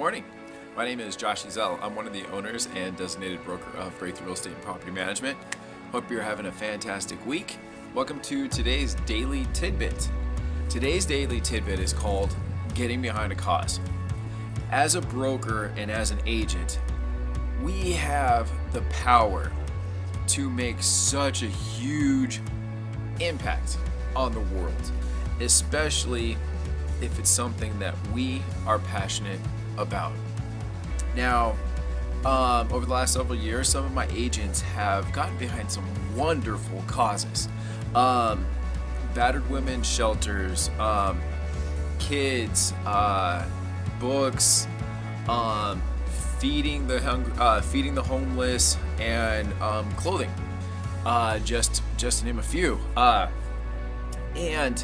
morning. My name is Josh Ezell. I'm one of the owners and designated broker of Breakthrough Real Estate and Property Management. Hope you're having a fantastic week. Welcome to today's Daily Tidbit. Today's Daily Tidbit is called Getting Behind a Cause. As a broker and as an agent, we have the power to make such a huge impact on the world, especially if it's something that we are passionate about. Now, over the last several years, some of my agents have gotten behind some wonderful causes. Battered women shelters, kids, books, feeding the homeless, and clothing, just to name a few. And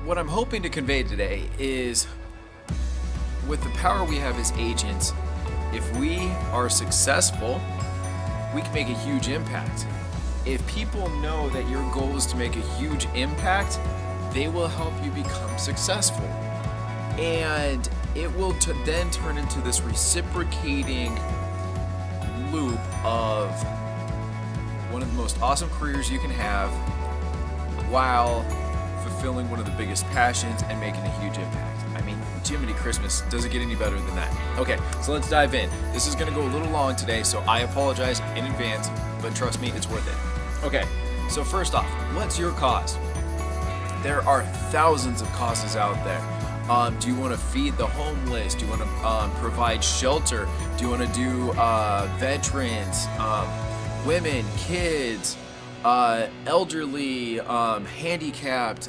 what I'm hoping to convey today is, with the power we have as agents, if we are successful, we can make a huge impact. If people know that your goal is to make a huge impact, they will help you become successful. And it will then turn into this reciprocating loop of one of the most awesome careers you can have while fulfilling one of the biggest passions and making a huge impact. I mean, Jiminy Christmas, does it get any better than that? Okay, so let's dive in. This is going to go a little long today, so I apologize in advance, but trust me, it's worth it. Okay, so first off, what's your cause? There are thousands of causes out there. Do you want to feed the homeless? Do you want to provide shelter? Do you want to do veterans, women, kids, elderly, handicapped,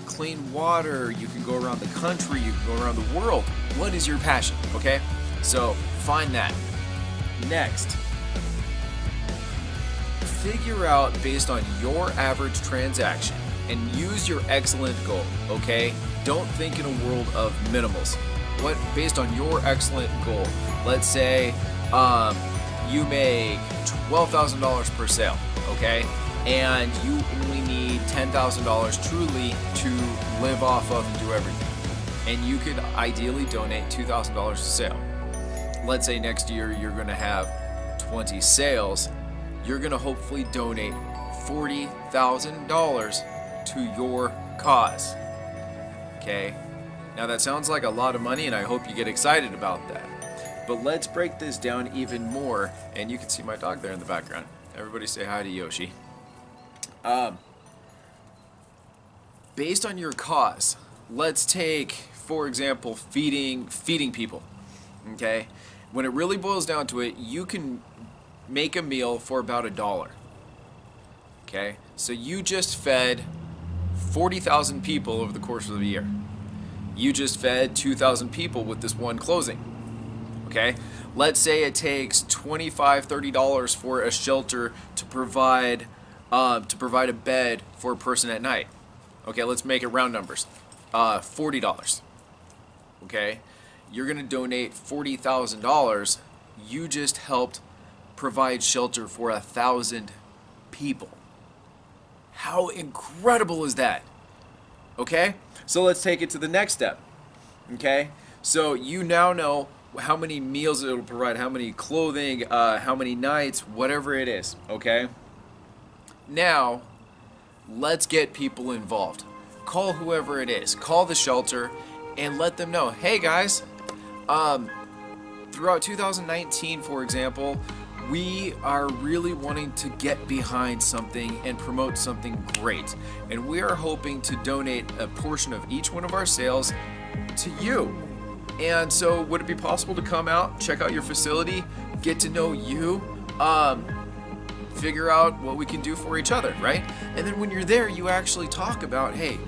clean water? You can go around the country, you can go around the world. What is your passion? Okay, so find that. Next, figure out based on your average transaction and use your excellent goal. Okay, don't think in a world of minimals. What, based on your excellent goal, let's say you make $12,000 per sale, okay? And you only need $10,000 truly to live off of and do everything. And you could ideally donate $2,000 a sale. Let's say next year you're gonna have 20 sales. You're gonna hopefully donate $40,000 to your cause, okay? Now that sounds like a lot of money, and I hope you get excited about that. But let's break this down even more, and you can see my dog there in the background. Everybody say hi to Yoshi. Based on your cause, let's take, for example, feeding people, okay? When it really boils down to it, you can make a meal for about $1, okay? So you just fed 40,000 people over the course of the year. You just fed 2,000 people with this one closing. Okay, let's say it takes $25, $30 for a shelter to provide a bed for a person at night. Okay, let's make it round numbers. $40. Okay, you're gonna donate $40,000. You just helped provide shelter for 1,000 people. How incredible is that? Okay, so let's take it to the next step. Okay, so you now know how many meals it'll provide, how many clothing, how many nights, whatever it is, okay? Now, let's get people involved. Call whoever it is, call the shelter, and let them know, hey guys, throughout 2019, for example, we are really wanting to get behind something and promote something great. And we are hoping to donate a portion of each one of our sales to you. And so would it be possible to come out, check out your facility, get to know you, figure out what we can do for each other, right? And then when you're there, you actually talk about, hey,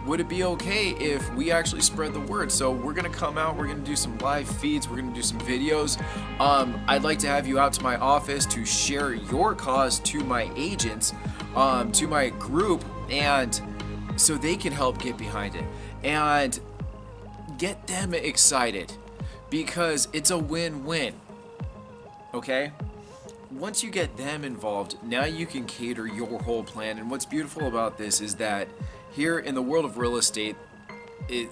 would it be okay if we actually spread the word? So we're gonna come out, we're gonna do some live feeds, we're gonna do some videos. I'd like to have you out to my office to share your cause to my agents, to my group, and so they can help get behind it. And get them excited, because it's a win-win, okay? Once you get them involved, now you can cater your whole plan. And what's beautiful about this is that here in the world of real estate,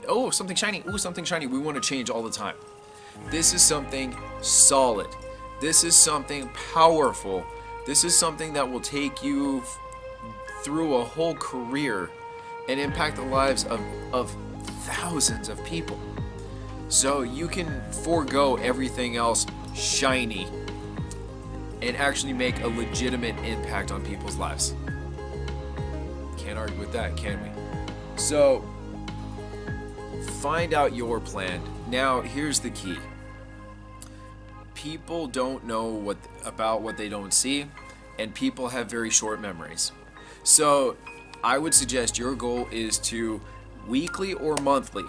oh, something shiny, ooh, something shiny. We want to change all the time. This is something solid. This is something powerful. This is something that will take you through a whole career and impact the lives of thousands of people. So you can forego everything else shiny and actually make a legitimate impact on people's lives. Can't argue with that, can we? So find out your plan. Now, here's the key. People don't know about what they don't see, and people have very short memories. So I would suggest your goal is to weekly or monthly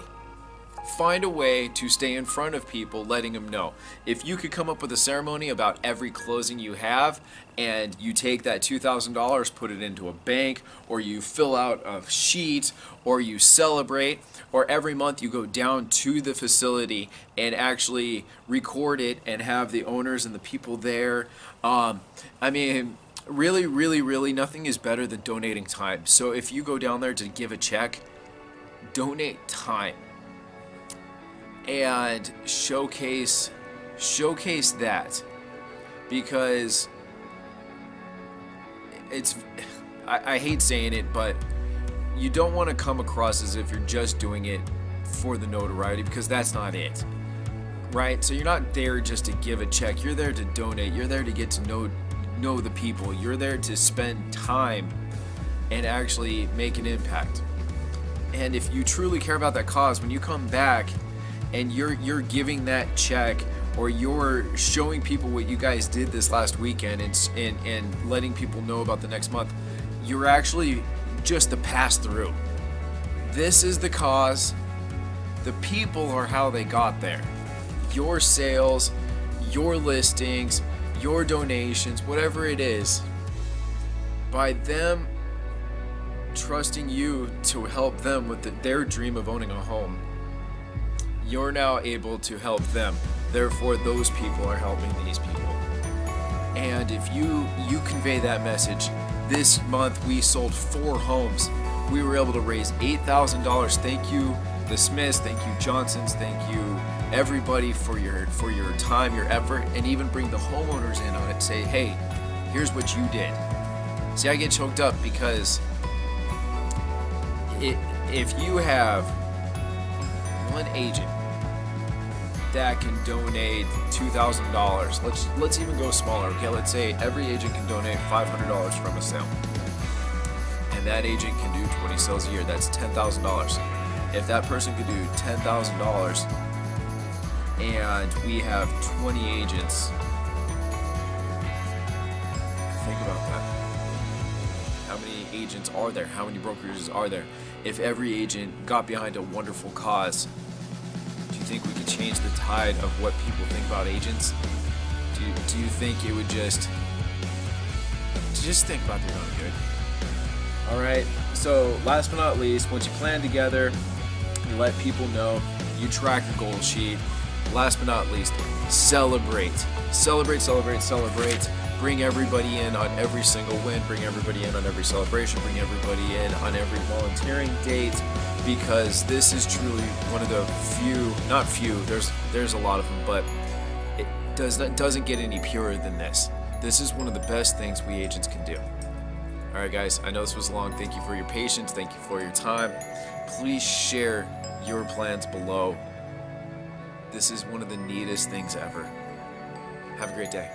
find a way to stay in front of people, letting them know. If you could come up with a ceremony about every closing you have, and you take that $2,000, put it into a bank, or you fill out a sheet, or you celebrate, or every month you go down to the facility and actually record it and have the owners and the people there. Really, nothing is better than donating time. So if you go down there to give a check, donate time and showcase that, because I hate saying it, but you don't want to come across as if you're just doing it for the notoriety, because that's not it, right? So you're not there just to give a check. You're there to donate. You're there to get to know the people. You're there to spend time and actually make an impact. And if you truly care about that cause, when you come back and you're giving that check, or you're showing people what you guys did this last weekend and letting people know about the next month, you're actually just the pass-through. This is the cause. The people are how they got there. Your sales, your listings, your donations, whatever it is, by them trusting you to help them with their dream of owning a home, you're now able to help them. Therefore, those people are helping these people. And if you convey that message, this month we sold 4 homes. We were able to raise $8,000. Thank you, the Smiths. Thank you, Johnsons. Thank you, everybody, for your time, your effort, and even bring the homeowners in on it. Say, hey, here's what you did. See, I get choked up because if you have one agent that can donate $2,000, let's even go smaller. Okay, let's say every agent can donate $500 from a sale, and that agent can do 20 sales a year. That's $10,000. If that person could do $10,000 and we have 20 agents, think about that. How many agents are there? How many brokerages are there? If every agent got behind a wonderful cause, do you think we could change the tide of what people think about agents? Do you think it would just think about their own good? All right. So last but not least, once you plan together, you let people know, you track your goal sheet. Last but not least, celebrate. Bring everybody in on every single win. Bring everybody in on every celebration. Bring everybody in on every volunteering date, because this is truly one of the few, there's a lot of them, but it doesn't get any purer than this. This is one of the best things we agents can do. All right, guys, I know this was long. Thank you for your patience. Thank you for your time. Please share your plans below. This is one of the neatest things ever. Have a great day.